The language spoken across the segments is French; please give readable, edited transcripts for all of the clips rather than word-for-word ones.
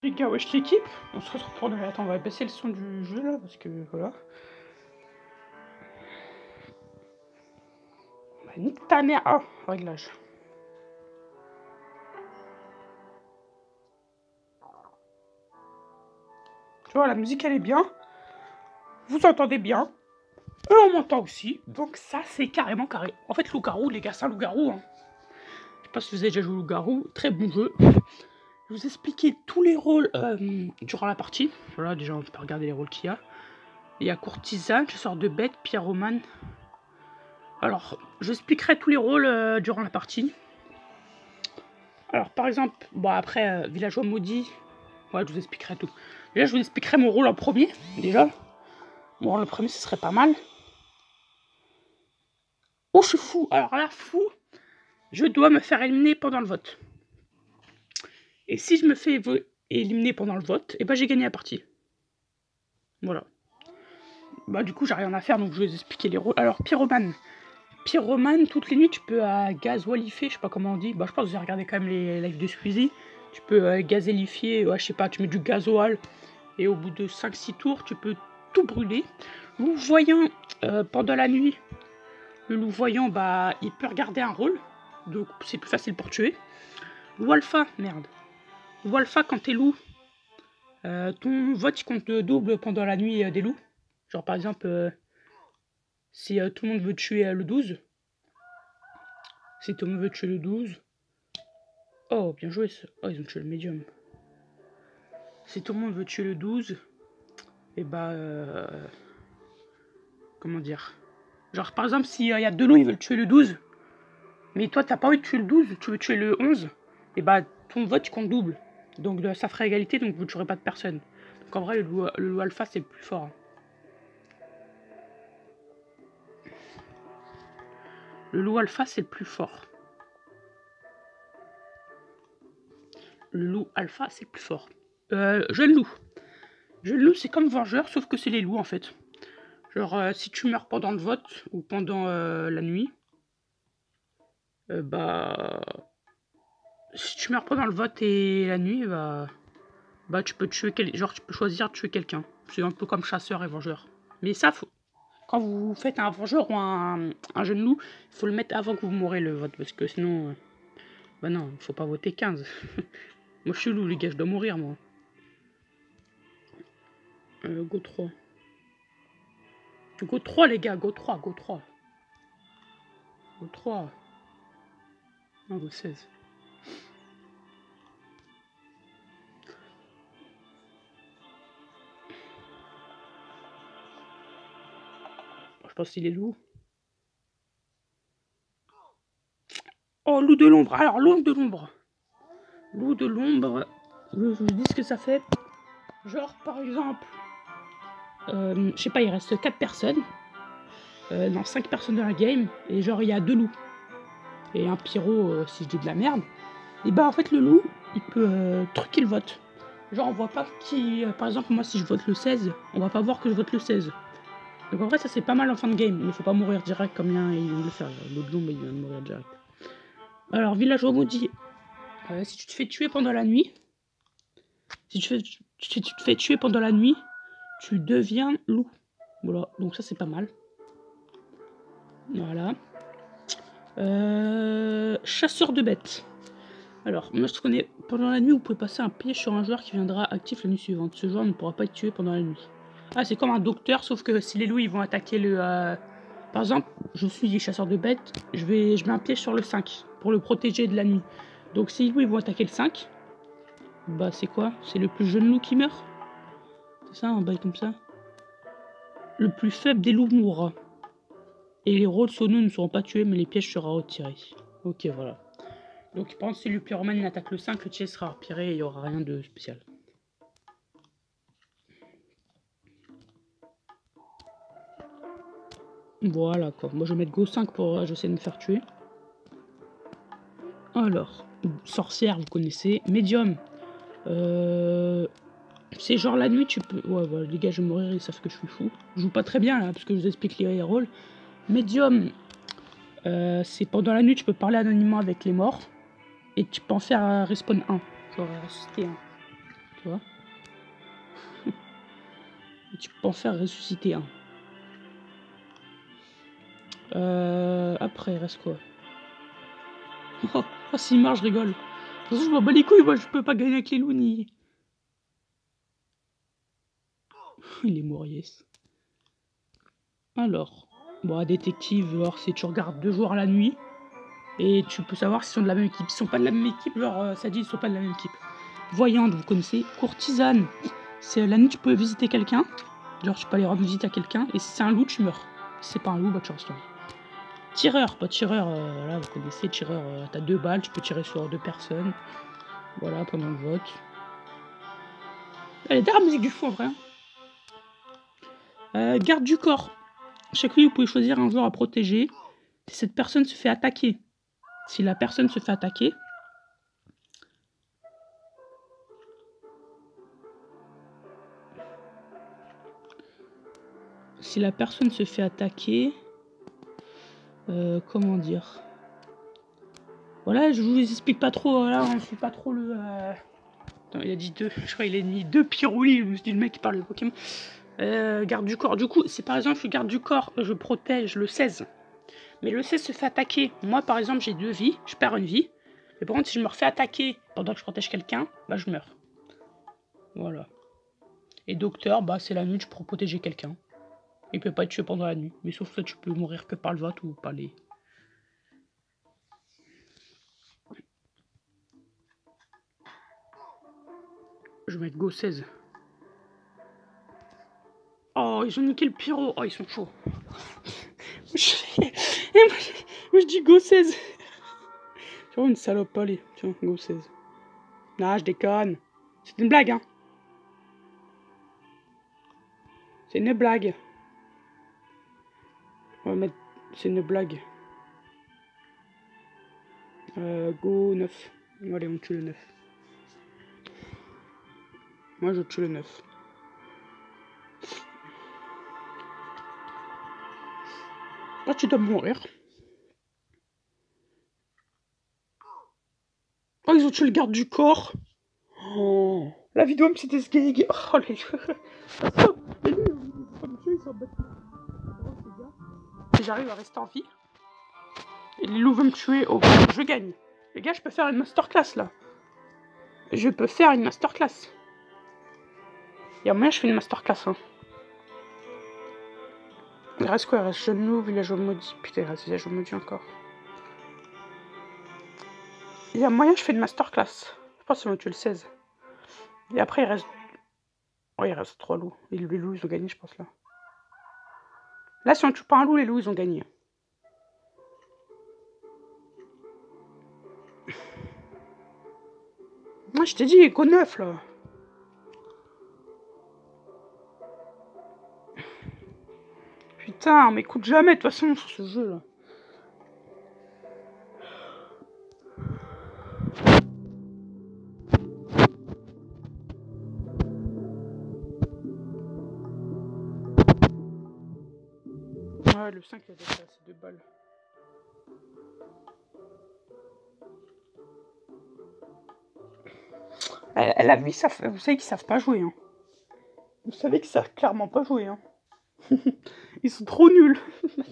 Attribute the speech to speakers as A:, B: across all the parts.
A: Les gars, wesh l'équipe, on se retrouve pour de... Attends, on va baisser le son du jeu là, parce que voilà. Bah, nique ta mère. Ah, réglage. Tu vois, la musique elle est bien. Vous entendez bien. Et on m'entend aussi. Donc ça, c'est carrément carré. En fait, loup-garou, les gars, c'est un loup-garou. Hein. Je sais pas si vous avez déjà joué au loup-garou. Très bon jeu. Je vais vous expliquer tous les rôles durant la partie. Voilà, déjà, on peut regarder les rôles qu'il y a. Il y a courtisane, chasseur de bêtes, pyromane. Alors, je expliquerai tous les rôles durant la partie. Alors, par exemple, bon, après, villageois maudit, ouais, je vous expliquerai tout. Déjà, je vous expliquerai mon rôle en premier, déjà. Mon rôle en premier, ce serait pas mal. Oh, je suis fou. Alors là, fou, je dois me faire éliminer pendant le vote. Et si je me fais éliminer pendant le vote, et ben j'ai gagné la partie. Voilà. Bah, du coup, j'ai rien à faire, donc je vais vous expliquer les rôles. Alors, pyromane. Pyromane, toutes les nuits, tu peux gazolifier, je sais pas comment on dit. Bah, je pense que vous avez regardé quand même les lives de Squeezie. Tu peux gazélifier, ouais, je sais pas, tu mets du gasoil. Et au bout de 5-6 tours, tu peux tout brûler. Loup-voyant, pendant la nuit, le loup-voyant, bah, il peut regarder un rôle. Donc, c'est plus facile pour tuer. Loup-alpha, merde. Loup-alpha, quand t'es loup, ton vote, il compte double pendant la nuit des loups. Genre, par exemple, si tout le monde veut tuer le 12. Si tout le monde veut tuer le 12. Oh, bien joué. Oh, ils ont tué le médium. Si tout le monde veut tuer le 12, et bah... comment dire? Genre, par exemple, s'il y a deux loups, ils veulent tuer le 12, mais toi, t'as pas envie de tuer le 12, tu veux tuer le 11, et bah, ton vote, il compte double. Donc, ça ferait égalité, donc vous ne tuerez pas de personne. Donc, en vrai, le loup alpha, c'est le plus fort. Le loup alpha, c'est le plus fort. Le loup alpha, c'est le plus fort. Jeune loup. Jeune loup, c'est comme vengeur, sauf que c'est les loups, en fait. Genre, si tu meurs pendant le vote, ou pendant la nuit, bah... Si tu meurs pendant le vote et la nuit, bah tu peux tuer genre tu peux choisir de tuer quelqu'un. C'est un peu comme chasseur et vengeur. Mais ça, quand vous faites un vengeur ou un jeune loup, il faut le mettre avant que vous mourrez le vote, parce que sinon, bah non, il faut pas voter 15. Moi je suis loup les gars, je dois mourir moi. Go 3. Go 3 les gars, go 3, go 3. Go 3. Non, go 16. Je pense qu'il est loup. Oh, loup de l'ombre. Alors, loup de l'ombre. Loup de l'ombre. Je vous dis ce que ça fait. Genre, par exemple, je sais pas, il reste 4 personnes. Non, 5 personnes dans la game. Et genre, il y a 2 loups. Et un pyro, si je dis de la merde. Et bah, en fait, le loup, il peut truquer le vote. Genre, on voit pas qui. Par exemple, moi, si je vote le 16, on va pas voir que je vote le 16. Donc, en vrai, ça, c'est pas mal en fin de game. Mais faut pas mourir direct comme il vient de le faire. L'autre loup, il vient de mourir direct. Alors, villageois maudit. Si tu te fais tuer pendant la nuit. Si tu te fais tuer pendant la nuit, tu deviens loup. Voilà, donc ça c'est pas mal. Voilà. Chasseur de bêtes. Alors, moi je connais, pendant la nuit, vous pouvez passer un piège sur un joueur qui viendra actif la nuit suivante. Ce joueur ne pourra pas être tué pendant la nuit. Ah, c'est comme un docteur, sauf que si les loups ils vont attaquer le... Par exemple, je suis chasseur de bêtes, je mets un piège sur le 5 pour le protéger de la nuit. Donc si les loups ils vont attaquer le 5, bah c'est quoi? C'est le plus jeune loup qui meurt? C'est ça, un bail comme ça? Le plus faible des loups mourra. Et les rôles sonos ne seront pas tués, mais les pièges seront retirés. Ok, voilà. Donc, par exemple, si le pyromane attaque le 5, le piège sera retiré et il n'y aura rien de spécial. Voilà, quoi. Moi, je vais mettre Go 5 pour j'essaie de me faire tuer. Alors, sorcière, vous connaissez. Médium. C'est genre la nuit, tu peux... Ouais, voilà, les gars, je vais mourir, ils savent que je suis fou. Je joue pas très bien, là, parce que je vous explique les rôles. Médium, c'est pendant la nuit, tu peux parler anonymement avec les morts. Et tu peux en faire respawn 1. Genre ressusciter 1. tu vois. Et tu peux en faire ressusciter un. Après, il reste quoi? Oh, s'il marche, je rigole. De toute façon, je m'en bats les couilles, moi, je peux pas gagner avec les loups, ni... Il est mort, yes. Alors, bon, détective, alors, c'est tu regardes 2 joueurs la nuit, et tu peux savoir s'ils sont de la même équipe. S'ils sont pas de la même équipe, genre, ça dit ils sont pas de la même équipe. Voyante, vous connaissez. Courtisane, c'est la nuit, tu peux visiter quelqu'un. Genre, tu peux aller rendre visite à quelqu'un, et si c'est un loup, tu meurs. Si c'est pas un loup, bah, tu restes en vie. Tireur, pas tireur, voilà, vous connaissez, tireur, t'as 2 balles, tu peux tirer sur 2 personnes. Voilà, pendant le vote. Elle est derrière la musique du fou, en vrai. Garde du corps. Chaque nuit, vous pouvez choisir un joueur à protéger. Si cette personne se fait attaquer. Si la personne se fait attaquer. Si la personne se fait attaquer. Comment dire? Voilà, je vous explique pas trop. Voilà, on suit pas trop le. Attends, il a dit 2. Je crois qu'il a mis 2 pyroulis. Je me suis dit, le mec qui parle de Pokémon. Garde du corps. Du coup, si par exemple je garde du corps, je protège le 16. Mais le 16 se fait attaquer. Moi, par exemple, j'ai 2 vies. Je perds une vie. Mais par contre, si je me refais attaquer pendant que je protège quelqu'un, bah je meurs. Voilà. Et docteur, bah c'est la nuit, tu peux protéger quelqu'un. Il peut pas être tué pendant la nuit. Mais sauf que tu peux mourir que par le vote ou par les... Je vais mettre Go 16. Oh, ils ont niqué le pyro. Oh, ils sont chauds. Moi, je dis Go 16. C'est vraiment une salope, allez. Tiens, Go 16. Non, je déconne. C'est une blague, hein. C'est une blague. On va mettre... C'est une blague. Go 9. Allez, on tue le 9. Moi, je tue le 9. Ah, tu dois mourir. Oh, ils ont tué le garde du corps. Oh, la vidéo me c'était sgeg. Oh, les si j'arrive à rester en vie, et les loups veulent me tuer, oh, je gagne. Les gars, je peux faire une masterclass, là. Je peux faire une masterclass. Il y a moyen, je fais une masterclass, hein. Il reste quoi? Il reste jeune loup, villageois maudit. Putain, il reste villageois maudit encore. Il y a moyen, je fais une masterclass. Je pense qu'ils vont tuer le 16. Et après, il reste... Oh, il reste 3 loups. Et les loups, ils ont gagné, je pense, là. Là, si on tue pas un loup, les loups, ils ont gagné. Moi, je t'ai dit, Go 9, là. Putain, on m'écoute jamais, de toute façon, sur ce jeu, là. Ouais, le 5, il a déjà assez de balles. Elle a vu ça, vous savez qu'ils savent pas jouer, hein. Vous savez qu'ils savent clairement pas jouer, hein. Ils sont trop nuls.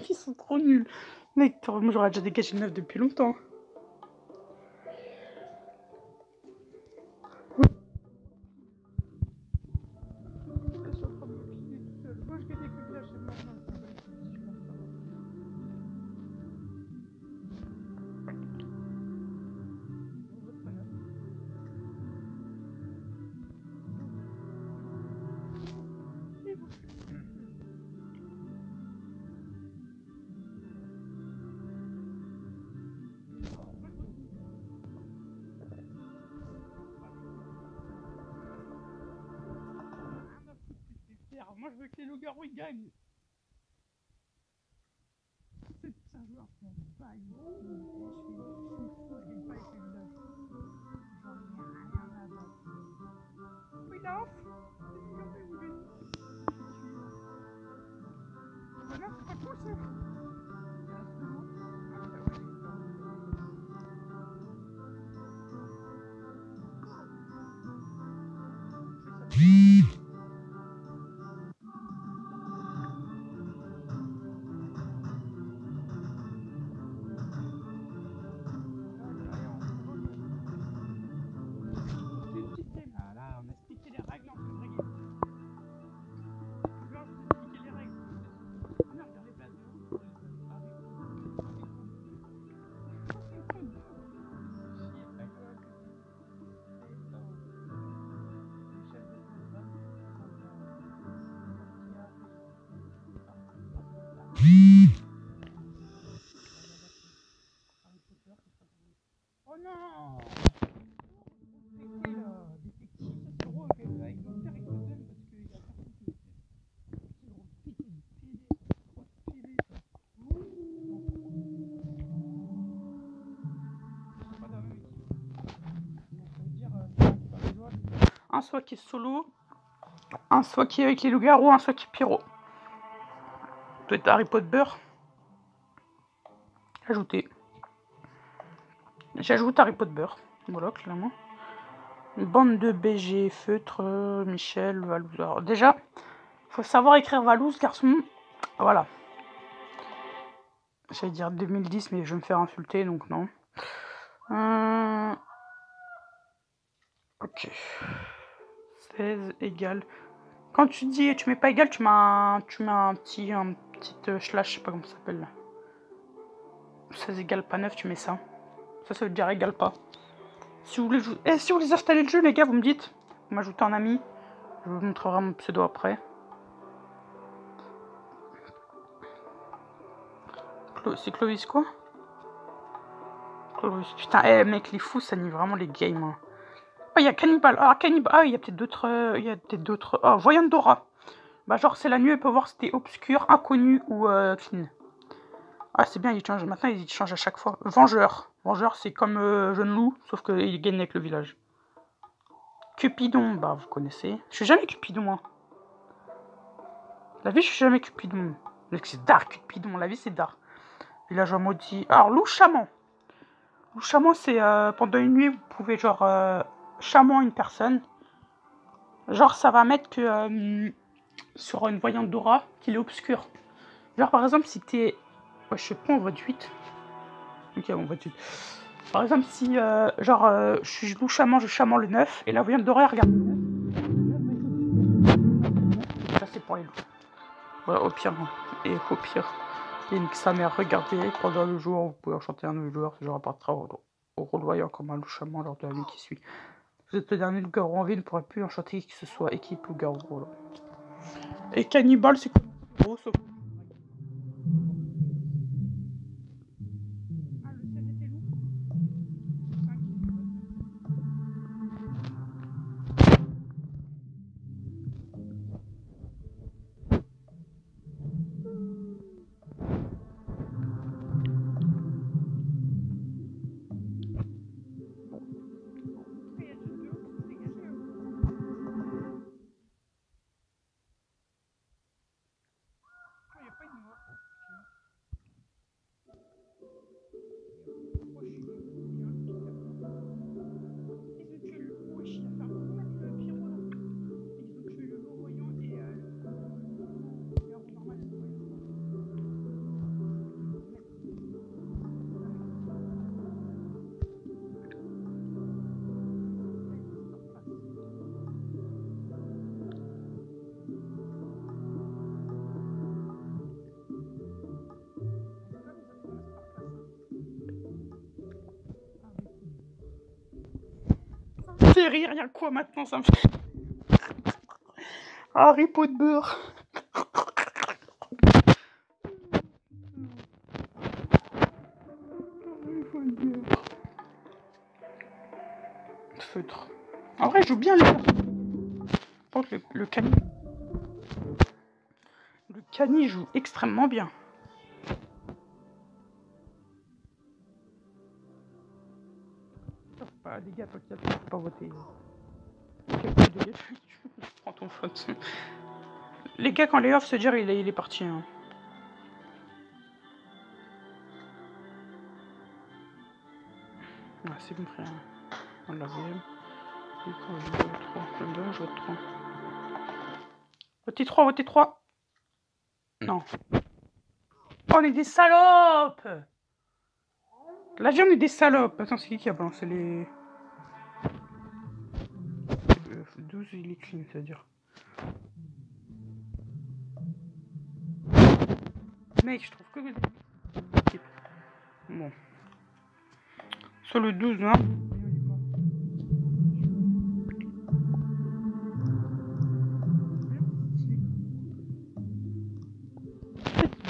A: Ils sont trop nuls. Mec, moi j'aurais déjà dégagé le 9 depuis longtemps. Moi je veux que les loups-garous ils gagnent. C'est un joueur qui a une bague. Je suis fou, je gagne pas avec les villages. J'en ai rien à battre. Oui, là, regardez, vous gagnez. Voilà, c'est pas cool ça. non. C'est quoi, là? Détective, ça c'est drôle. Avec mon père, il te donne parce qu'il y a personne qui le fait. C'est drôle. Péter du PD. Oh, PD, ça. C'est pas dans la même équipe. Donc, ça veut dire un soit qui est solo, un soit qui est avec les loups-garous, un soit qui est pyro. Peut-être Harry Potter. Ajouter. J'ajoute Harry Potter. Voilà, clairement. Une bande de BG, Feutre, Michel, Valouz. Alors, déjà, faut savoir écrire Valouz, garçon. Voilà. J'allais dire 2010, mais je vais me faire insulter, donc non. Ok. 16 égale. Quand tu dis, tu mets pas égal, tu mets un petit slash, je sais pas comment ça s'appelle là. 16 égale pas 9, tu mets ça. Ça veut dire égale pas. Si vous voulez, si vous voulez installer le jeu, les gars, vous me dites. Vous m'ajoutez en ami. Je vous montrerai mon pseudo après. C'est Clovis quoi? Clovis. Putain, mec, les fous, ça nie vraiment les games. Hein. Oh, il y a Cannibal. Ah, Cannibal. Ah, il y a peut-être d'autres. Il y a peut-être d'autres. Oh, Voyante Dora. Bah, genre, c'est la nuit, elle peut voir si t'es obscur, inconnu ou clean. Ah, c'est bien, il change. Maintenant, il change à chaque fois. Vengeur. Vengeur, c'est comme Jeune Loup, sauf qu'il gagne avec le village. Cupidon, bah, vous connaissez. Je suis jamais Cupidon, moi. La vie, je suis jamais Cupidon. C'est dark, Cupidon. La vie, c'est dark. Villageois maudit. Alors, loup chaman. Loup chaman, c'est pendant une nuit, vous pouvez, genre, chaman une personne. Genre, ça va mettre que sur une voyante d'aura qu'il est obscur. Genre, par exemple, si t'es. Ouais, je sais pas, on voit de 8. Ok, on voit de 8. Par exemple, si, je suis loup chaman, je chaman le 9, et la voyante d'aura, regarde le 9. Ça, c'est pour les loups. Voilà, au pire. Et au pire. Et nique sa mère, regardez, pendant le jour, vous pouvez enchanter un nouveau joueur, ce joueur appartira au rouloyant comme un loup chaman lors de la nuit qui suit. Vous êtes le dernier loup-garou en vie, ne pourrez plus enchanter qui que ce soit, équipe loup-garou. Voilà. Et Cannibal, c'est quoi? Gros, sauf. Ah, le 16 était loup. 5. C'est rire, y'a quoi maintenant, ça me fait. Harry Potter. Feutre. En vrai, je joue bien les gars. Par contre, le cani. Le cani joue extrêmement bien. Bah, les gars, t'inquiète, faut pas voter. Prends ton faute. Les gars, quand les off se dire, il est parti. Hein. Ah, c'est bon, frère. On l'a vu. Je vote 3. Votez 3, votez 3. Non. Oh, on est des salopes. La vie, on est des salopes. Attends, c'est qui a balancé les... 12, il est clean, c'est-à-dire. Mec, je trouve que... Bon. Sur le 12, hein.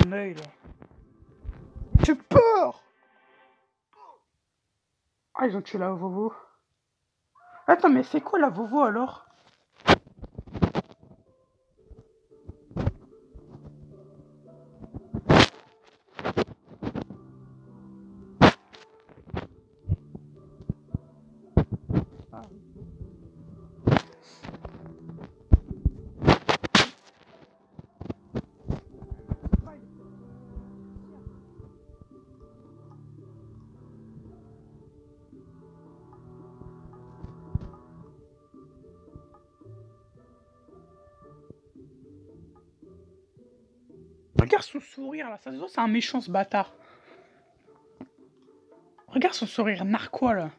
A: Mon œil, là. J'ai peur. Ah, ils ont tué la Vovo. Attends, mais c'est quoi la Vovo alors? Ah. Regarde son sourire là, ça se voit, c'est un méchant ce bâtard. Regarde son sourire narquois là.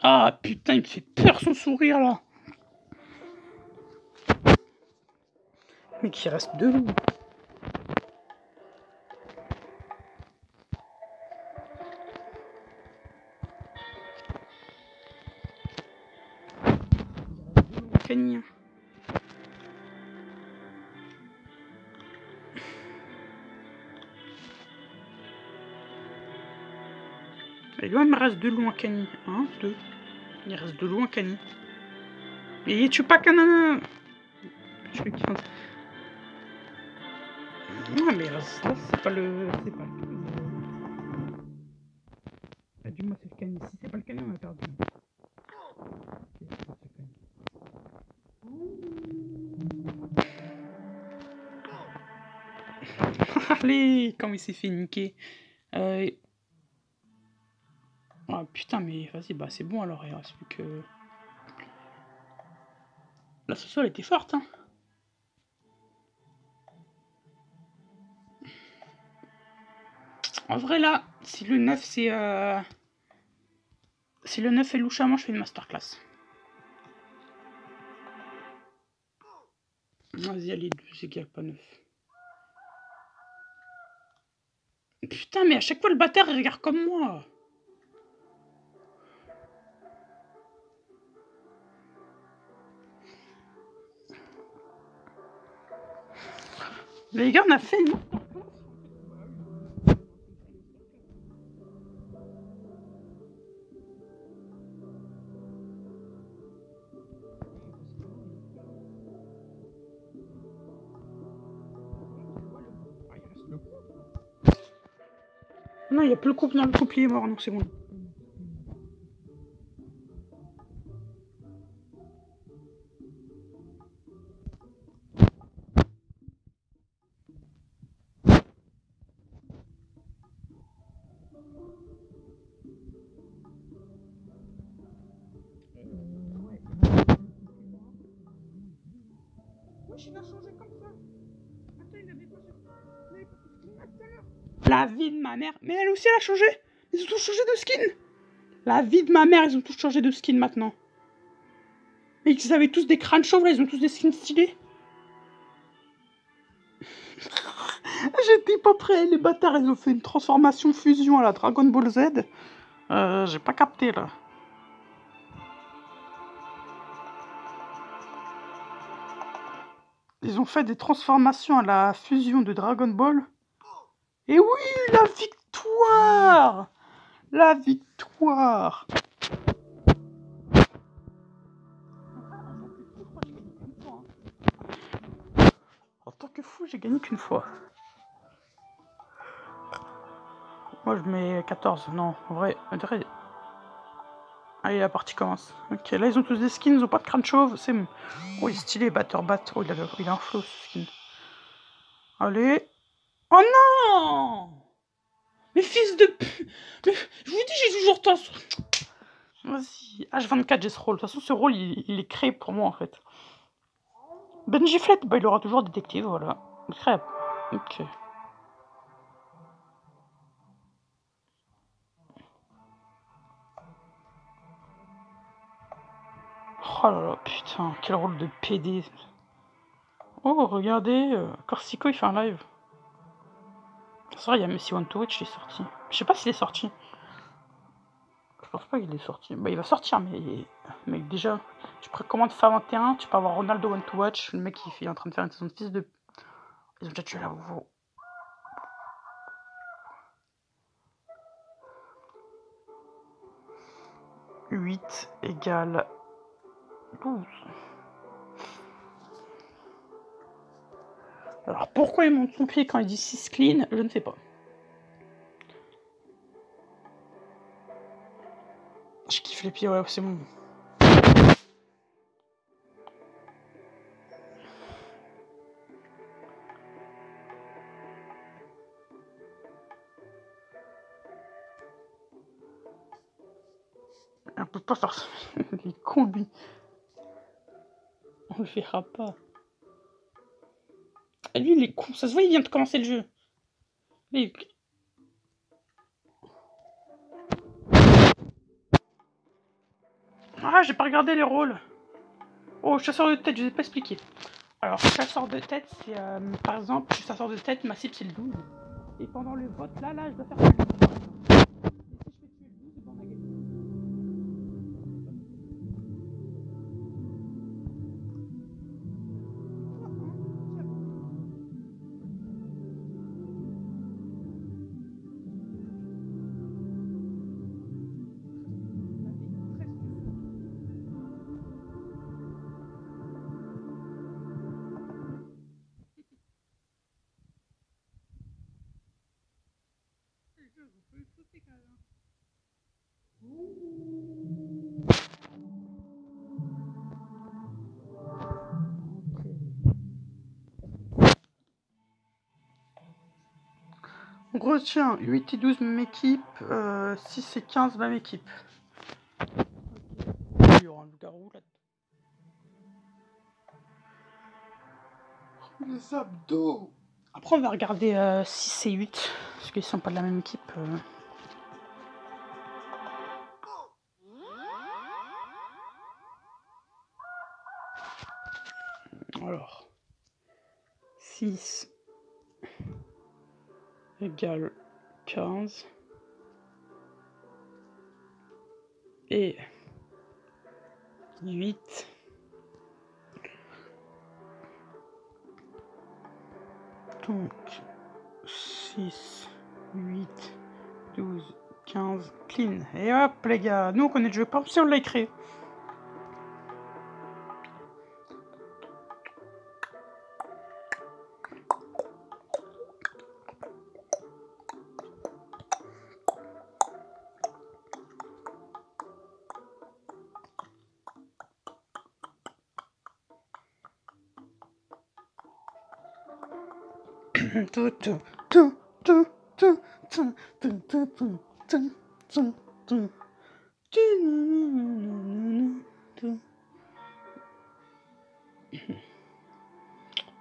A: Ah putain, il me fait peur son sourire là. Mais qu'il reste deux loups. Canien. Et là, il me reste deux loups en cani. Un, deux. Il reste deux loups en cani. Et tu pas qu'un. Je sais qui. Non, mais là, c'est pas le. C'est pas le. Ah, dis-moi, c'est le cani. Si c'est pas le cani, on a perdu. Allez, comme il s'est fait niquer. Ah putain, mais vas-y, bah c'est bon alors, il reste plus que. La sauce, elle était forte, hein. En vrai, là, si le 9 c'est. Si le 9 est louchamment, je fais une masterclass. Vas-y, allez, c'est qu'il n'y a pas 9. Putain, mais à chaque fois, le bâtard, il regarde comme moi. Les gars, on a fait une masterclass. Non, il n'y a plus le couple, non, le couple il est mort, non, c'est bon. Wesh, il a changé comme ça. Attends, il avait pas la vie de ma mère. Mais elle aussi, elle a changé. Ils ont tous changé de skin. La vie de ma mère, ils ont tous changé de skin maintenant. Et ils avaient tous des crânes chauves, là, ils ont tous des skins stylés. J'étais pas prêt, les bâtards, ils ont fait une transformation fusion à la Dragon Ball Z. J'ai pas capté, là. Ils ont fait des transformations à la fusion de Dragon Ball. Et oui, la victoire! La victoire! En tant que fou, j'ai gagné qu'une fois. Moi, je mets 14. Non, en vrai, allez, la partie commence. Ok, là, ils ont tous des skins, ils ont pas de crâne chauve. C'est... Oh, il est stylé, Batter Bat. Oh, il a un flow, ce skin. Allez. Oh non! Mais fils de... Mais, je vous dis, j'ai toujours tort. Vas-y, H24, j'ai ce rôle. De toute façon, ce rôle, il est créé pour moi, en fait. Benji Flett, bah, il aura toujours détective, voilà. Crêpe. Ok. Oh là là, putain, quel rôle de PD. Oh, regardez, Corsico, il fait un live. C'est vrai, il y a Messi One to Watch qui est sorti. Je sais pas s'il est sorti. Je pense pas qu'il est sorti. Bah, il va sortir, mais déjà, tu précommandes FIFA 21, tu peux avoir Ronaldo One to Watch. Le mec, il est en train de faire une saison de fils de. Ils ont déjà tué la Vovo. 8 égale 12. Alors pourquoi il monte son pied quand il dit 6 clean, je ne sais pas. Je kiffe les pieds, ouais, c'est bon. On peut pas faire ça. Il est con, lui. On le verra pas. Et lui, il est con. Ça se voit, il vient de commencer le jeu. Lui, ah, j'ai pas regardé les rôles. Oh, chasseur de tête, je vous ai pas expliqué. Alors, chasseur de tête, c'est par exemple, chasseur de tête, ma cible c'est le 12. Et pendant le vote, là, je dois faire le 12. Et si je fais tuer le 12, on a gagné. On retient 8 et 12 même équipe, 6 et 15 même équipe. Il y aura un loup-garou là.
B: Les abdos.
A: Après on va regarder 6 et 8, parce qu'ils sont pas de la même équipe. Alors, 6 égale 15. Et 8 donc 6, 8, 12, 15, clean. Et hop les gars, nous on connaît le jeu, pas si on l'a créé.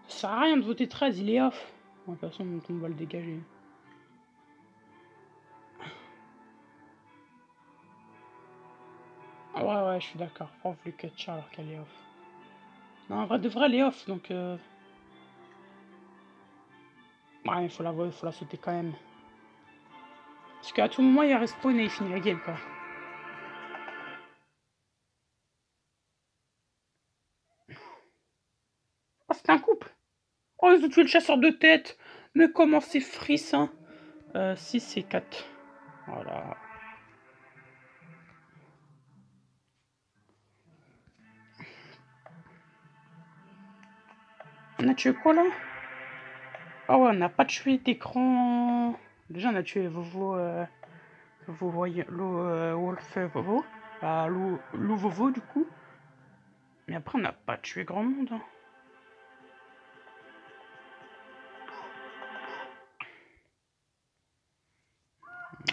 A: Ça sert à rien de voter 13, il est off. Bon, de toute façon, on va le dégager. Ah ouais, je suis d'accord. Prof le catcher alors qu'elle est off. Non, en vrai de vrai, elle est off, donc ouais, il faut la sauter quand même. Parce qu'à tout moment, il respawn et il finit la game, quoi. Oh, c'est un couple. Oh, ils ont tué le chasseur de tête. Mais comment c'est frisson. 6 et 4. Voilà. On a tué quoi, là? Ah ouais, on n'a pas tué d'écran. Déjà, on a tué Vovo. Vous voyez, Wolf Vovo. Bah, Lou Vovo, du coup. Mais après, on n'a pas tué grand monde. Hein.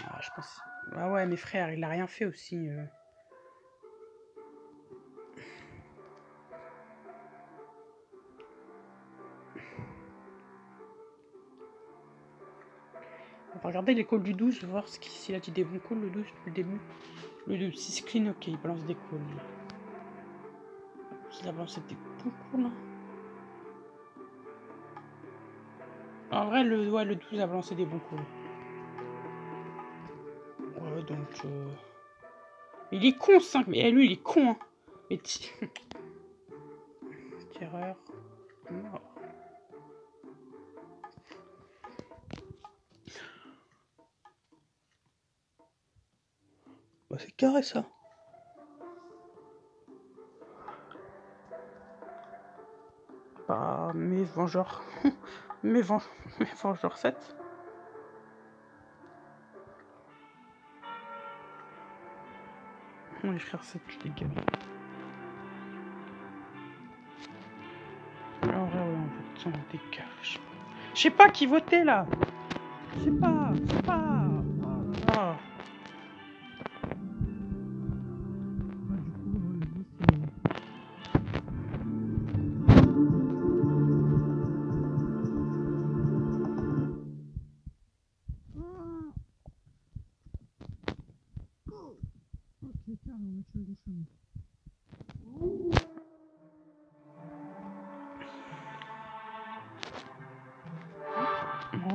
A: Ah, je pense. Ah ouais, mes frères, il a rien fait aussi. On va regarder les calls du 12, voir s'il a dit des bons calls le 12 depuis le début. Le 12, 6 clean, ok, il balance des calls. Il a balancé des bons calls. Hein. En vrai, le 12 a balancé des bons calls. Ouais, donc. Il est con, 5, mais lui, il est con. Hein. Mais Terreur. Mort. Bah, c'est carré ça. pas, mes Vengeurs. mes Vengeurs 7. On va écrire 7, tu dégages. Alors là, ouais, on dégage. Je sais pas qui votait là. Je sais pas. Oh là là.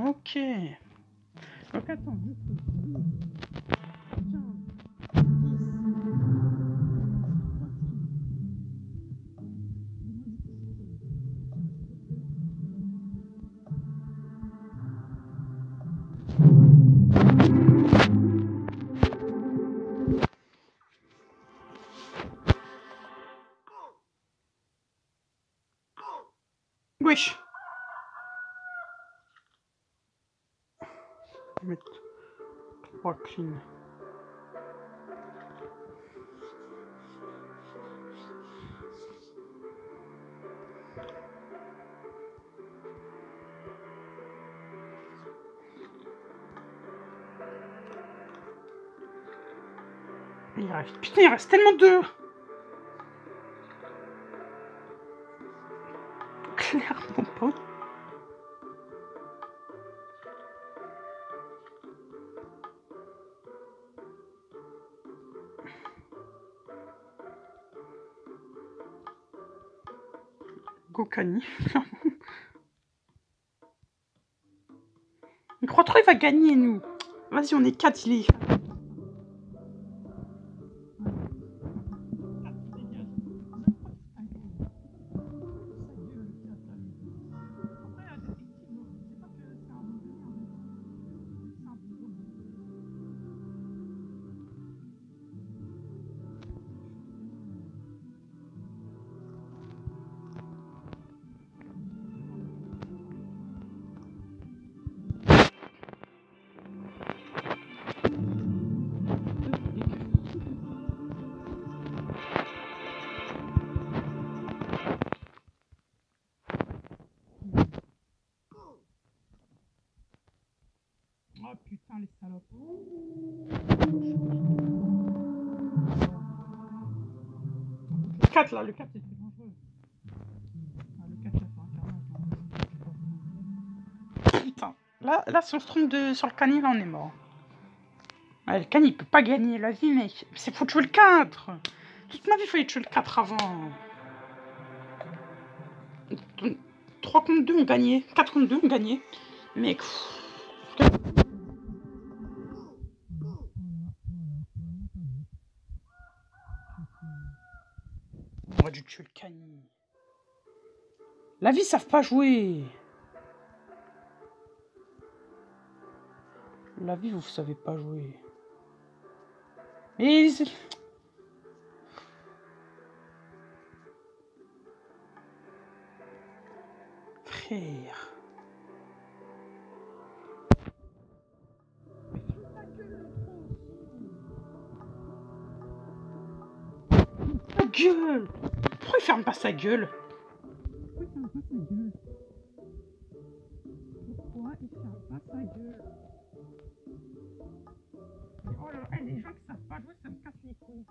A: Ok. Donc attends, wesh. Je vais mettre 3 clean. Putain, il reste tellement de... Clairement pas. Gokani. Il croit trop il va gagner, nous. Vas-y, on est 4, il est... Oh putain, les salopes. Le 4 là, le 4 c'est plus dangereux. Ah, le 4 là, c'est un carnage. Putain, là si on se trompe sur le cani, là on est mort. Ouais, le cani il peut pas gagner la vie, mec. C'est faut tuer le 4. Toute ma vie, il fallait tuer le 4 avant. 3 contre 2 on gagnait. 4 contre 2 on gagnait. Mais... On aurait dû tuer le cani. La vie, ils savent pas jouer. La vie, vous savez pas jouer. Et... Frère... Ta gueule! Pourquoi il ferme pas sa gueule? Pourquoi il ferme pas sa gueule? Oh là là, les gens qui savent pas jouer, ça me casse les couilles.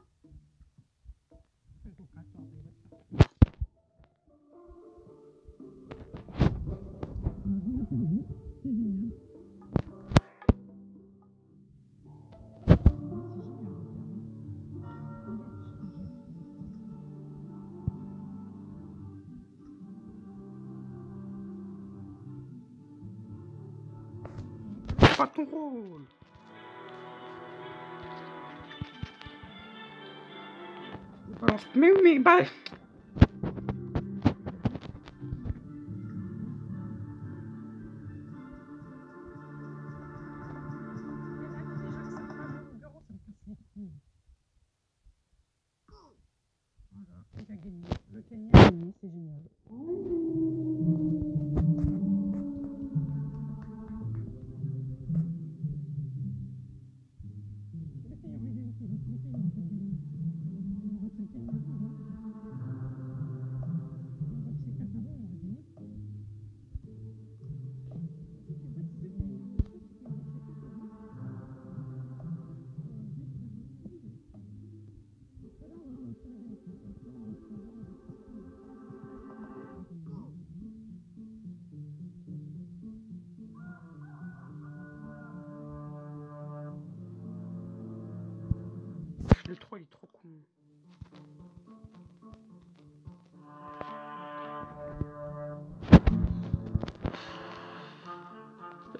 A: C'est pas ton rôle. Mais bah... Voilà, il a gagné. Le Kenya a gagné, c'est génial.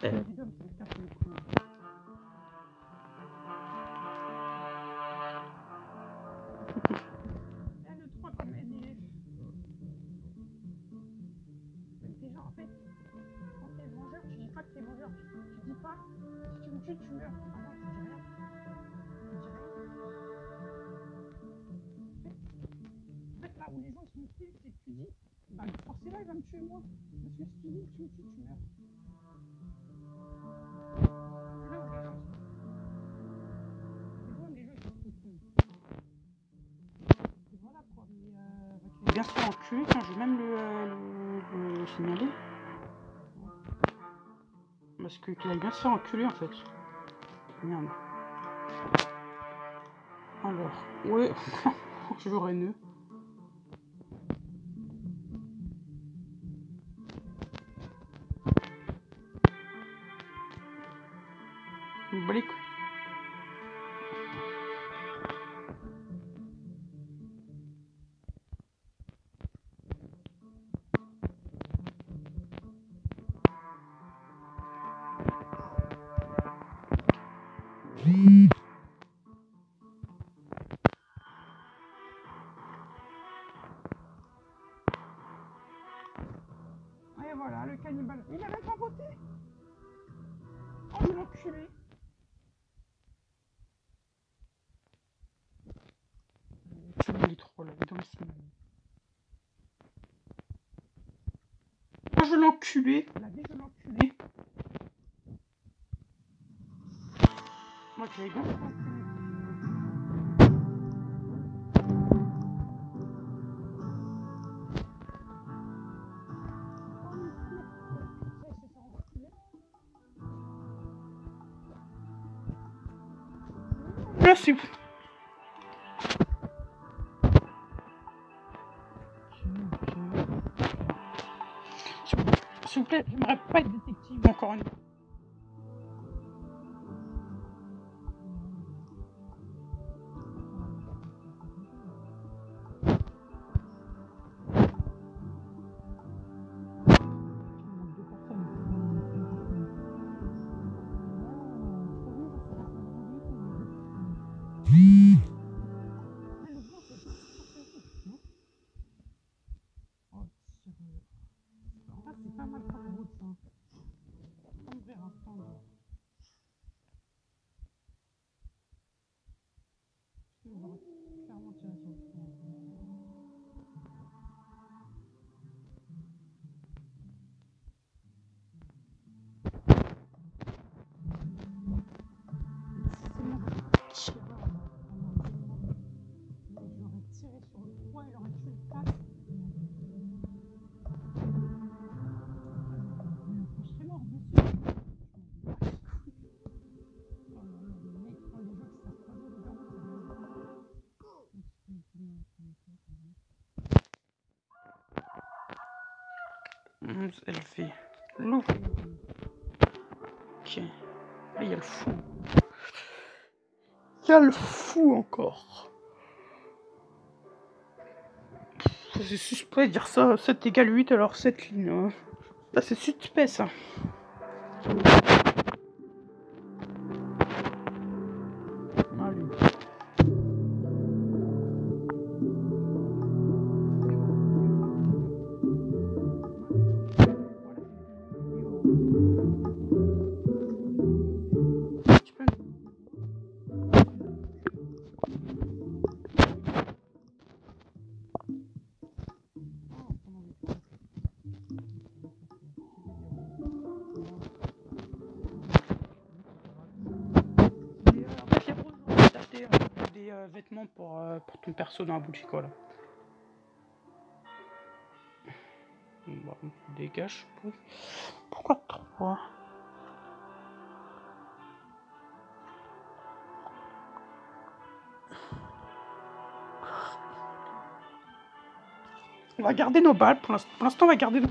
A: dis donc, ça me casse les couilles. Là, le 3 comme elle est. Déjà, en fait, quand t'es vengeur, tu dis pas que t'es vengeur. Tu dis pas, si tu me tues, tu meurs. Ah non, tu dis rien. Tu dis rien. En fait, là où les gens se moquent, c'est que tu dis, bah, forcément, il va me tuer moi. Parce que si tu dis que tu me tues, tu meurs. C'est là où les gens se moquent. C'est bon, les gens ils se moquent. Et voilà quoi. Mais il va bien se faire enculer quand je vais même le signaler. Parce qu'il va bien se faire enculer en fait. Merde. Alors, ouais, je l'aurais nœud. Une balique. Et voilà, le cannibale. Il a même pas voté. Oh, l'enculé. Il est trop là, dans le cinéma. Oh, je l'enculé. La vie, je l'enculé. Moi, je l'ai bien fait enculer. Merci. S'il vous plaît, j'aimerais pas être détective encore une fois. C'est pas mal par route ça. On verra attendre. Clairement tiré sur le fond. C'est mon tireur. J'aurais tiré sur le toit, il aurait tué le 4. Je serais mort dessus. Oh là là, le mec, oh, les gens qui savent pas jouer, les darons, c'est bien. Elle fait l'eau. Ok. Là, il y a le fou. Il y a le fou encore. C'est suspect de dire ça. 7 égale 8, alors 7 lignes. Hein. Là, c'est suspect ça. Allez. Des vêtements pour ton perso dans la boutique, voilà. Bon, dégage. Pourquoi 3? On va garder nos balles. Pour l'instant, on va garder nos...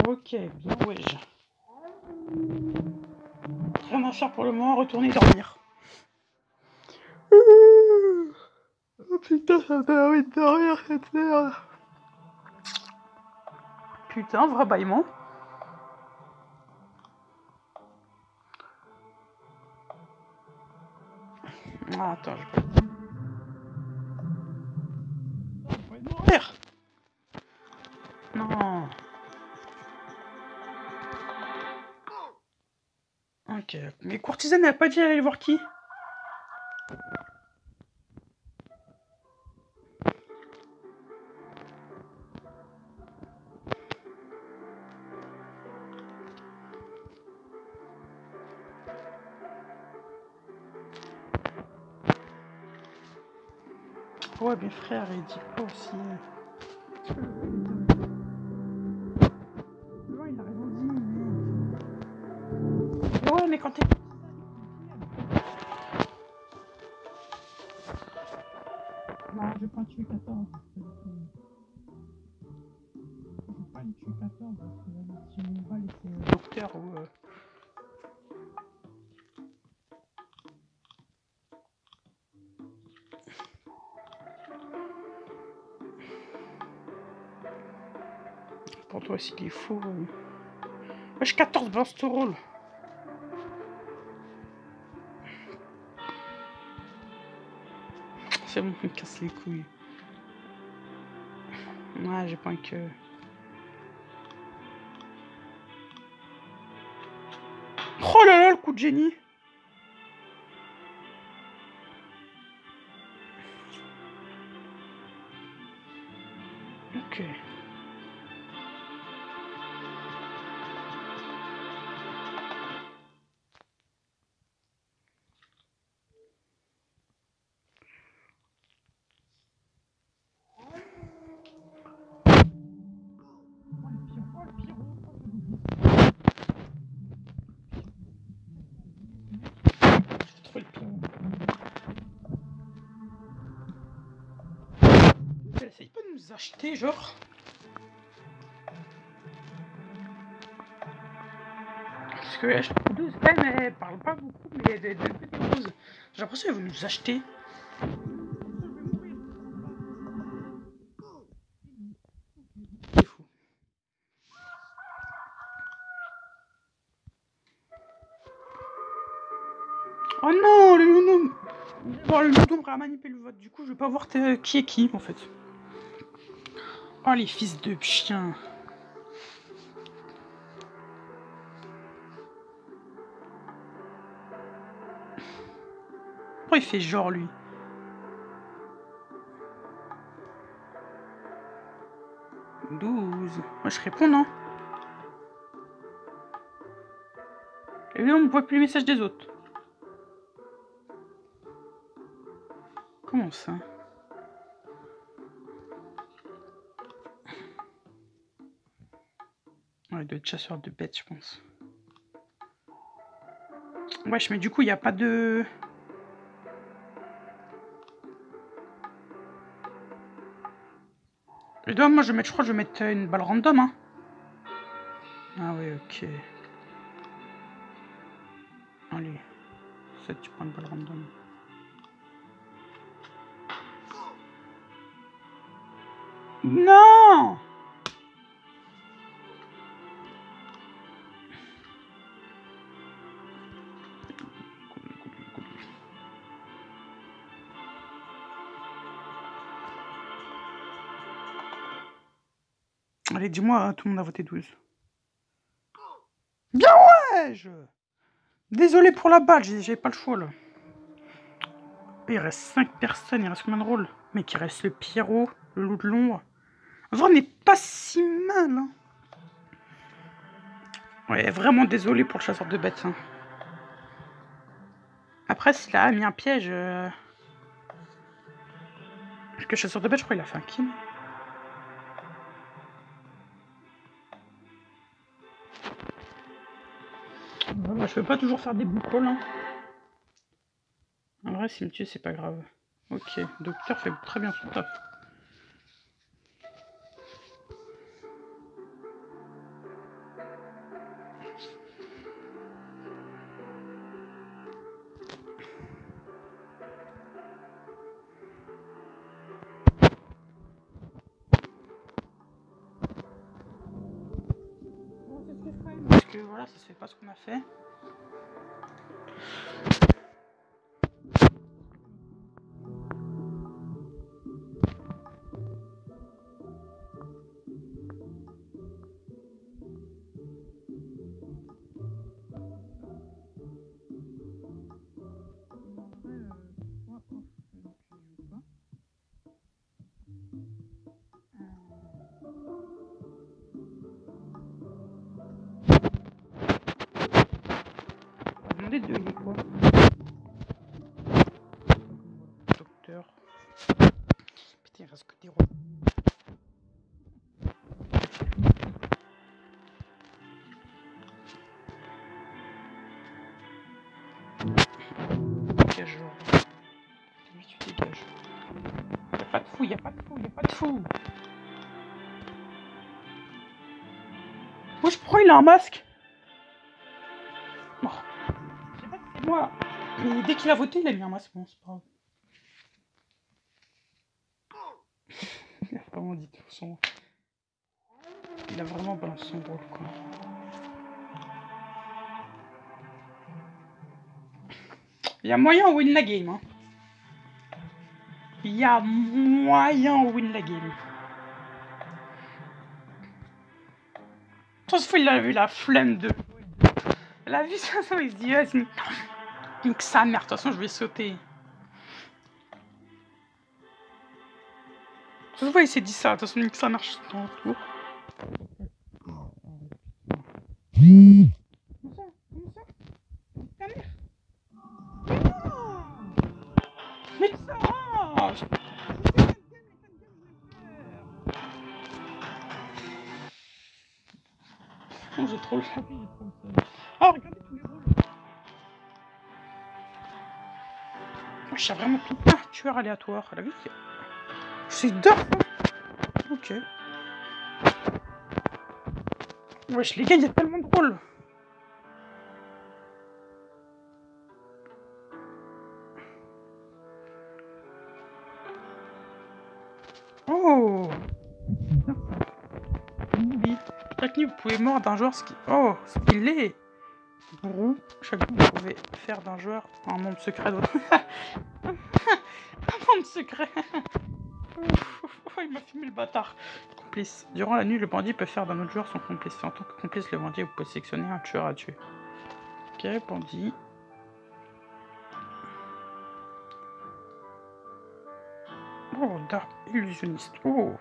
A: Ok, bien, ouais. Rien à faire pour le moment, retourner dormir. Oh putain, ça me donne envie de dormir cette merde. Putain, vrai bâillement. Ah, attends, je peux... mourir. Non. Ok, mais courtisane, elle a pas dit aller voir qui? Ouais, bien frère, il dit pas aussi. Non, il a raison dit. Mais ouais, mais quand t'es... Non, je vais pas tuer 14. Je vais pas les tuer 14 parce que si on va laisser le docteur ou... Pour toi, s'il est fou... Wesh, 14 balance ton rôle. C'est bon, il me casse les couilles. Ouais, j'ai pas que... Oh là là, le coup de génie. Ok. Trop le pire. Elle essaye pas de nous acheter, genre. Parce que elle 12, mais elle parle pas beaucoup, mais elle est de 12. J'ai l'impression qu'elle veut nous acheter. C'est fou. Oh non, le loup. Bon, le loup a manipulé le vote, du coup, je vais pas voir qui est qui, en fait. Oh, les fils de chiens. Pourquoi il fait genre, lui? « 12. Moi, je réponds, non? Et là, on ne voit plus les messages des autres. Comment ça? Ouais, il doit être chasseur de bêtes, je pense. Wesh, mais du coup, il n'y a pas de... Et donc, moi, je crois que je vais mettre une balle random, hein. Ah oui, ok. Allez. Ça, tu prends une balle random. Non! Allez, dis-moi, hein, tout le monde a voté 12. Bien ouais! Désolé pour la balle, j'ai pas le choix, là. Il reste 5 personnes, il reste combien de rôles? Mec, il reste le Pierrot, le loup de l'ombre. En vrai, on n'est pas si mal, hein. Ouais, vraiment désolé pour le chasseur de bêtes, hein. Après, s'il a mis un piège... Parce que le chasseur de bêtes, je crois qu'il a fait un kill. Voilà, je peux pas toujours faire des bouts hein. En vrai, s'il me tue, c'est pas grave. Ok, docteur fait très bien son taf. voilà, ça se fait pas ce qu'on a fait. Demander de il est quoi? Docteur. Putain, il reste que des rôles. Dégageur. Lui, tu dégages. Y'a pas de fou, y'a pas de fou, y'a pas de fou. Moi, je prends, il a un masque. Oh. Je sais pas si c'est moi. Mais dès qu'il a voté, il a mis un masque. Bon, c'est pas grave. Il a vraiment dit tout son. Il a vraiment balancé son rôle, quoi. Il y a moyen de win la game, hein. Il y a moyen de win la game. Toute fois, il a vu la flemme de. Elle a vu ça, il se dit, vas-y, nique sa mère, de toute façon, je vais sauter. Toute fois, il s'est dit ça, de toute façon, nique sa mère, je suis dans le tour. Mais ça oh, j'ai trop le seum. Oh, regardez tous les rôles. Oh, je sais vraiment tout. Ah, tueur aléatoire. Elle a vu qu'il y a... C'est dingue. Ok. Wesh, les gars, il y a tellement de rôles. Oh. Oui. Chaque nuit, vous pouvez mordre d'un joueur ce qui... Oh, ce qu'il est. Gourou. Chaque nuit, vous pouvez faire d'un joueur un monde secret. Un monde secret. Oh, il m'a fumé le bâtard. Complice. Durant la nuit, le bandit peut faire d'un autre joueur son complice. En tant que complice, le bandit, vous pouvez sélectionner un tueur à tuer. Ok, bandit. Oh, Dark illusionniste. Oh.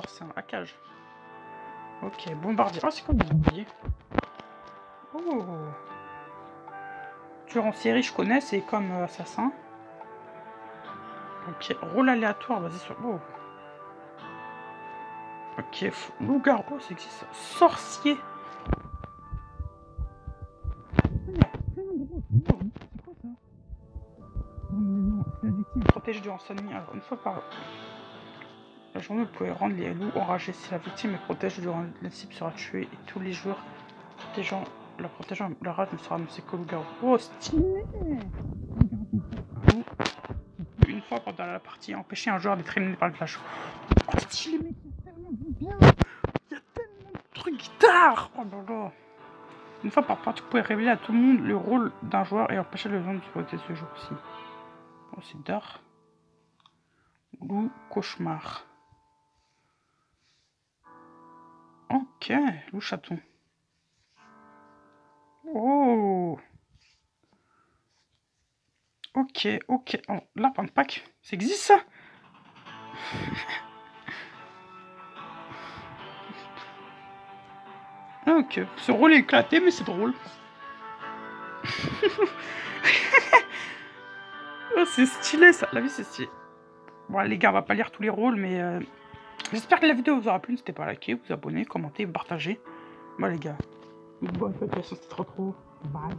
A: C'est un hackage. Ok, bombardier. Oh, c'est quoi le bombardier? Oh. Tueur en série, je connais, c'est comme assassin. Ok, rôle aléatoire, vas-y sur. Oh. Ok, loup-garou, c'est existe. Sorcier. La victime protège du enseignant. Alors, une fois par la journée, vous pouvez rendre les loups enragés. Si la victime est protégée durant la cible sera tuée et tous les joueurs protégeant la rage ne sera annoncée qu'au loup-garou. Oh, stylé! Une fois pendant la partie, empêcher un joueur d'être éliminé par le flash. Oh, stylé, mec, il y a tellement de bien! Il y a tellement de trucs guitare! Oh là là! Une fois par partie, vous pouvez révéler à tout le monde le rôle d'un joueur et empêcher le joueur de voter ce jour-ci. Oh, c'est d'art. Loup, cauchemar. Ok, loup chaton. Oh. Ok, ok. Oh, lapin de Pâques, ça existe ça? Ok, ce rôle est éclaté, mais c'est drôle. Oh, c'est stylé ça, la vie c'est stylé. Bon les gars, on va pas lire tous les rôles, mais j'espère que la vidéo vous aura plu. N'hésitez pas à liker, vous abonner, commenter, partager. Bon les gars, bonne fête, c'était trop. Bye.